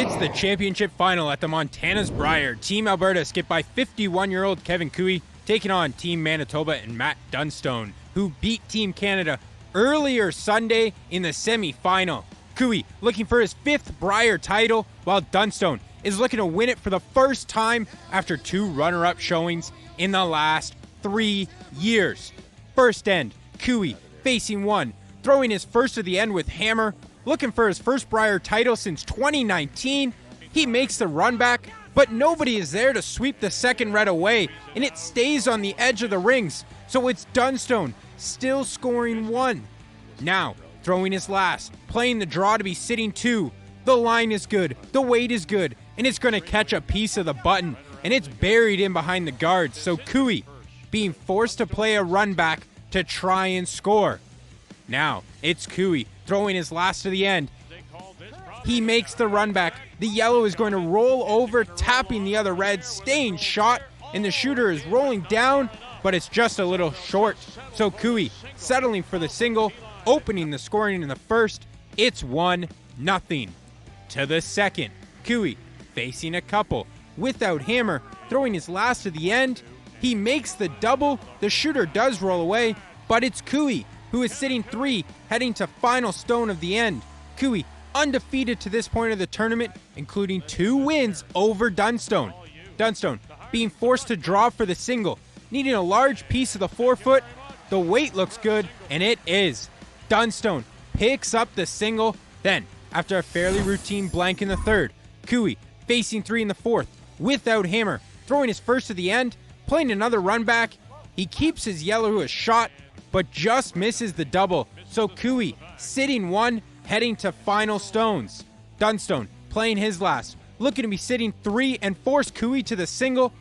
It's the championship final at the Montana's Brier. Team Alberta skipped by 51-year-old Kevin Cooey, taking on Team Manitoba and Matt Dunstone, who beat Team Canada earlier Sunday in the semi-final. Cooey looking for his 5th Brier title, while Dunstone is looking to win it for the first time after 2 runner-up showings in the last 3 years. First end, Cooey facing 1, throwing his first of the end with hammer, looking for his first Brier title since 2019. He makes the run back, but nobody is there to sweep the second red away, and it stays on the edge of the rings, so it's Dunstone still scoring 1. Now, throwing his last, playing the draw to be sitting 2. The line is good, the weight is good, and it's going to catch a piece of the button, and it's buried in behind the guards, so Cooey being forced to play a run back to try and score. Now, it's Cooey throwing his last to the end. He makes the run back. The yellow is going to roll over, tapping the other red, staying shot, and the shooter is rolling down, but it's just a little short. So Cooey settling for the single, opening the scoring in the first. It's 1-0. To the second, Cooey facing a couple. Without hammer, throwing his last to the end. He makes the double. The shooter does roll away, but it's Cooey who is sitting 3, heading to final stone of the end. Cooey undefeated to this point of the tournament, including 2 wins over Dunstone. Dunstone being forced to draw for the single, needing a large piece of the forefoot. The weight looks good, and it is. Dunstone picks up the single. Then, after a fairly routine blank in the third, Cooey facing 3 in the fourth, without hammer, throwing his first to the end, playing another run back. He keeps his yellow to a shot, but just misses the double. So Cooey sitting 1, heading to final stones. Dunstone playing his last, looking to be sitting 3 and force Cooey to the single.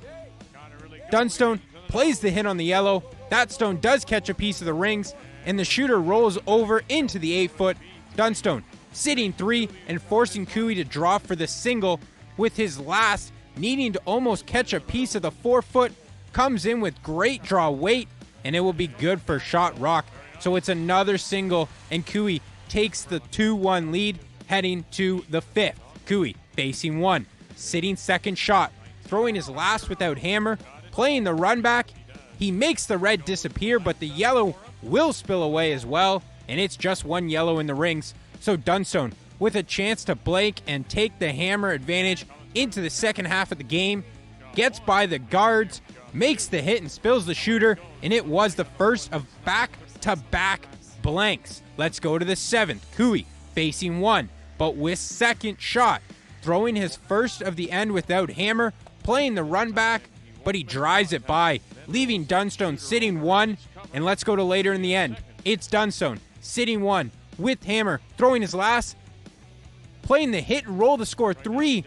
Dunstone plays the hit on the yellow. That stone does catch a piece of the rings, and the shooter rolls over into the 8-foot. Dunstone sitting 3 and forcing Cooey to draw for the single, with his last needing to almost catch a piece of the 4-foot. Comes in with great draw weight, and it will be good for shot rock. So it's another single, and Cooey takes the 2-1 lead, heading to the 5th. Cooey facing 1, sitting second shot, throwing his last without hammer, playing the run back. He makes the red disappear, but the yellow will spill away as well, and it's just 1 yellow in the rings. So Dunstone with a chance to blank and take the hammer advantage into the second half of the game, gets by the guards, makes the hit and spills the shooter, and it was the first of back-to-back blanks. Let's go to the 7th. Cooey facing 1, but with second shot, throwing his first of the end without hammer, playing the run back, but he drives it by, leaving Dunstone sitting 1, and let's go to later in the end. It's Dunstone sitting 1 with hammer, throwing his last, playing the hit and roll to score 3,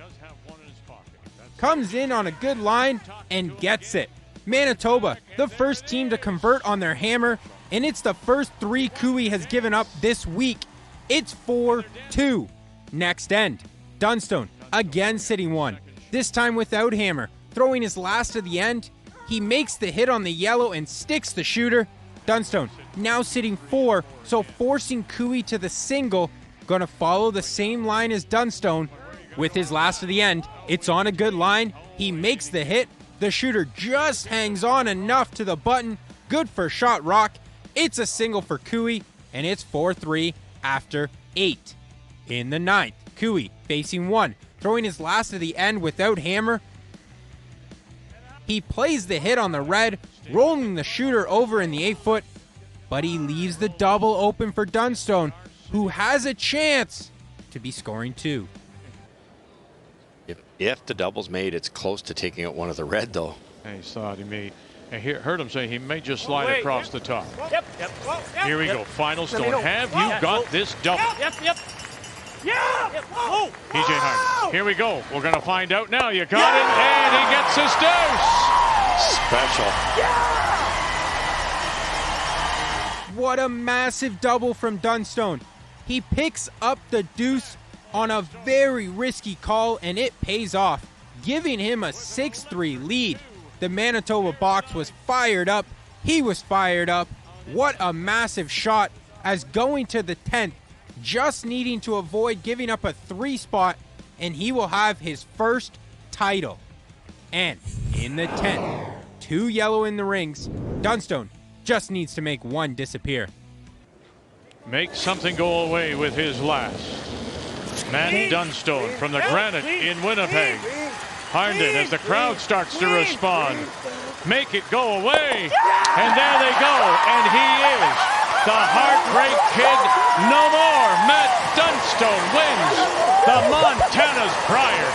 comes in on a good line and gets it. Manitoba, the first team to convert on their hammer, and it's the first 3 Cooey has given up this week. It's 4-2. Next end, Dunstone again sitting 1, this time without hammer, throwing his last to the end. He makes the hit on the yellow and sticks the shooter. Dunstone now sitting 4, so forcing Cooey to the single. Gonna follow the same line as Dunstone with his last to the end. It's on a good line. He makes the hit. The shooter just hangs on enough to the button. Good for shot rock. It's a single for Cooey, and it's 4-3 after 8. In the 9th, Cooey facing 1, throwing his last to the end without hammer. He plays the hit on the red, rolling the shooter over in the 8-foot, but he leaves the double open for Dunstone, who has a chance to be scoring 2. If the double's made, it's close to taking out one of the red, though. And he thought he may. I heard him say he may just slide across the top. Yep. Here we go. Final stone. Have you got this double? Yep. Yeah. Whoa. PJ Harden. Here we go. We're going to find out now. You got it, and he gets his deuce. Special. What a massive double from Dunstone. He picks up the deuce on a very risky call, and it pays off, giving him a 6-3 lead. The Manitoba box was fired up. He was fired up. What a massive shot, as going to the 10th, just needing to avoid giving up a 3 spot, and he will have his first title. And in the 10th, 2 yellow in the rings, Dunstone just needs to make 1 disappear. Make something go away with his last. Matt Dunstone from the Granite in Winnipeg. Harnden, as the crowd starts to respond. Make it go away. And there they go. And he is the Heartbreak Kid no more. Matt Dunstone wins the Montana's Brier.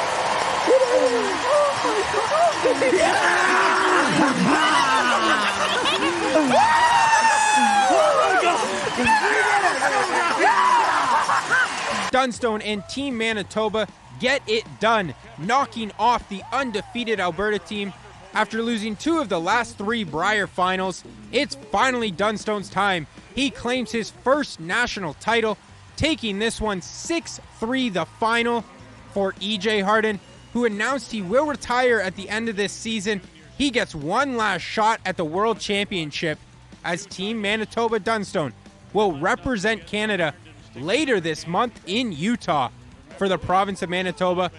Dunstone and Team Manitoba get it done, knocking off the undefeated Alberta team. After losing 2 of the last 3 Brier finals, it's finally Dunstone's time. He claims his first national title, taking this one 6-3 the final. For EJ Harden, who announced he will retire at the end of this season, he gets one last shot at the World Championship as Team Manitoba Dunstone will represent Canada later this month in Utah. For the province of Manitoba,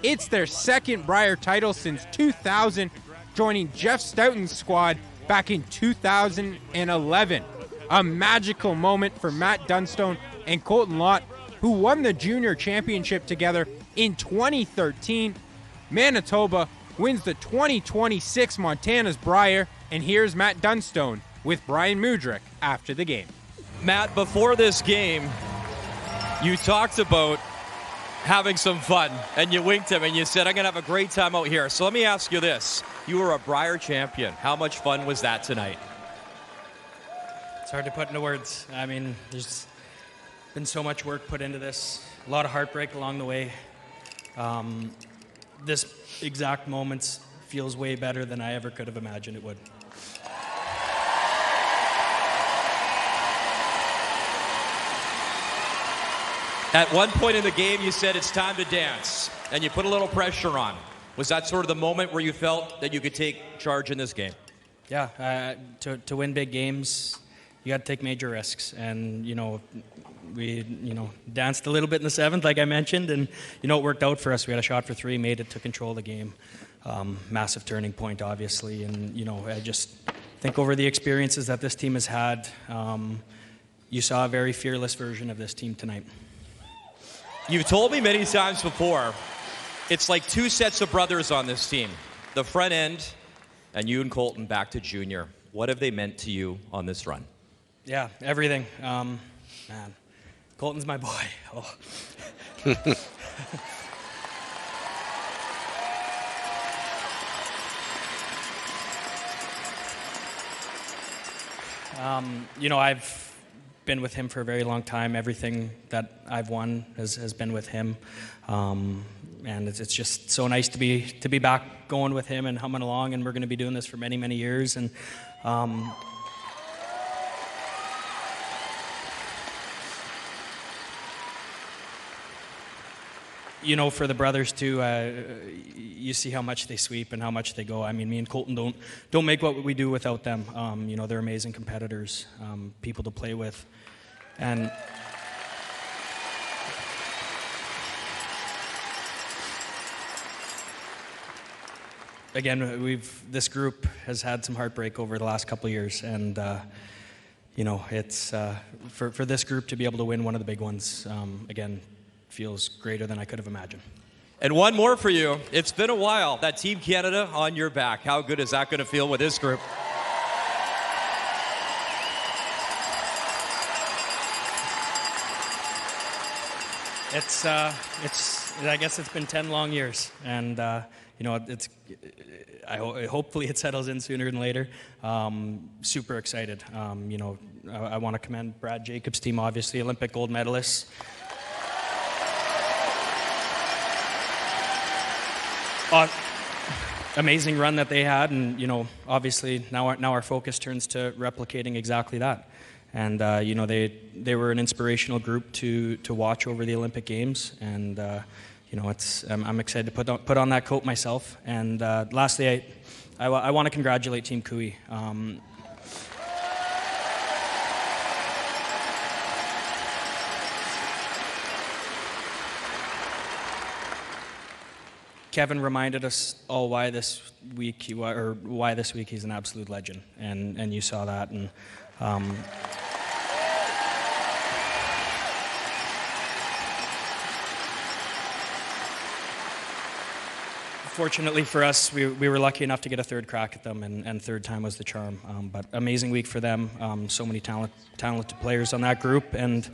it's their second Brier title since 2000, joining Jeff Stoughton's squad back in 2011. A magical moment for Matt Dunstone and Colton Lott, who won the junior championship together in 2013. Manitoba wins the 2026 Montana's Brier, and here's Matt Dunstone with Brian Mudryk after the game. Matt, before this game, you talked about having some fun, and you winked him and you said, I'm going to have a great time out here. So let me ask you this. You were a Brier champion. How much fun was that tonight? It's hard to put into words. I mean, there's been so much work put into this, a lot of heartbreak along the way. This exact moment feels way better than I ever could have imagined it would. At one point in the game, you said it's time to dance, and you put a little pressure on. Was that sort of the moment where you felt that you could take charge in this game? Yeah, to win big games, you got to take major risks. And, we, danced a little bit in the 7th, like I mentioned, and, it worked out for us. We had a shot for 3, made it to control the game. Massive turning point, obviously. And, I just think over the experiences that this team has had, you saw a very fearless version of this team tonight. You've told me many times before, it's like 2 sets of brothers on this team. The front end, and you and Colton back to junior. What have they meant to you on this run? Yeah, everything. Man, Colton's my boy. Oh. I've been with him for a very long time. Everything that I've won has been with him, and it's just so nice to be back going with him and humming along. And we're going to be doing this for many, many years. And for the brothers too, you see how much they sweep and how much they go. I mean, me and Colton don't make what we do without them. They're amazing competitors, people to play with. And again, this group has had some heartbreak over the last couple of years, and it's for this group to be able to win one of the big ones again feels greater than I could have imagined. And one more for you. It's been a while. That Team Canada on your back. How good is that going to feel with this group? I guess it's been 10 long years, and hopefully it settles in sooner than later. Super excited. I want to commend Brad Jacobs' team, obviously Olympic gold medalists. Amazing run that they had, and obviously now our focus turns to replicating exactly that. And they were an inspirational group to watch over the Olympic Games, and I'm excited to put on that coat myself. And lastly, I want to congratulate Team Cooey. Kevin reminded us all why this week he's an absolute legend, and you saw that. And fortunately for us, we were lucky enough to get a third crack at them, and third time was the charm. But amazing week for them. So many talented players on that group, and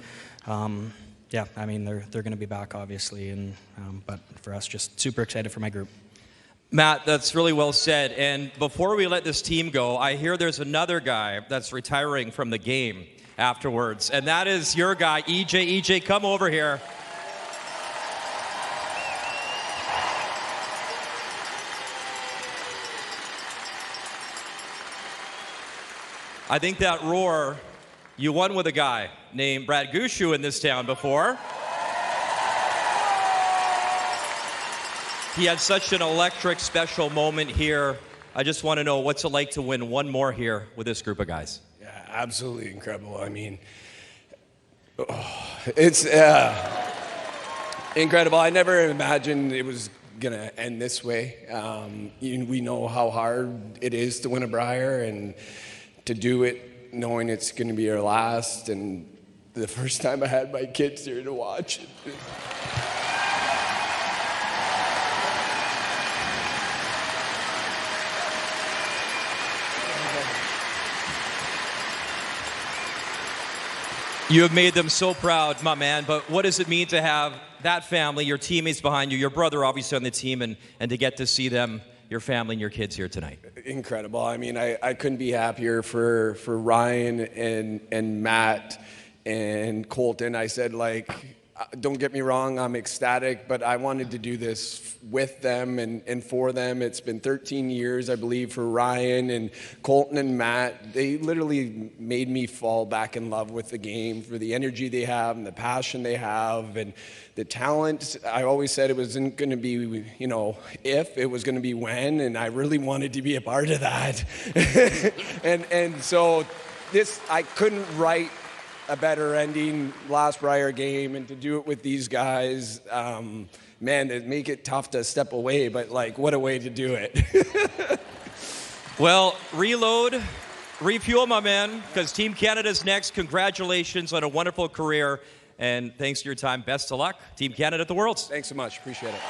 yeah, I mean they're going to be back obviously, and but for us, just super excited for my group. Matt, that's really well said. And before we let this team go, I hear there's another guy that's retiring from the game afterwards, and that is your guy, EJ. EJ, come over here. I think that roar, you won with a guy named Brad Gushu in this town before. He had such an electric, special moment here. I just want to know what's it like to win one more here with this group of guys. Yeah, absolutely incredible. I mean, it's incredible. I never imagined it was going to end this way. We know how hard it is to win a Brier, and to do it knowing it's going to be our last, and the first time I had my kids here to watch it. You have made them so proud, my man, but what does it mean to have that family, your teammates behind you, your brother obviously on the team, and to get to see them, your family and your kids here tonight? Incredible. I mean, I couldn't be happier for Ryan and Matt and Colton. I said, like, don't get me wrong, I'm ecstatic, but I wanted to do this with them and for them. It's been 13 years, I believe, for Ryan and Colton and Matt. They literally made me fall back in love with the game for the energy they have and the passion they have and the talent. I always said it wasn't going to be, if, it was going to be when, and I really wanted to be a part of that. and so this, I couldn't write a better ending last Brier game, and to do it with these guys, man, it'd make it tough to step away, but like, what a way to do it. Well, reload, refuel, my man, because Team Canada's next. Congratulations on a wonderful career, and thanks for your time. Best of luck, Team Canada at the Worlds. Thanks so much. Appreciate it.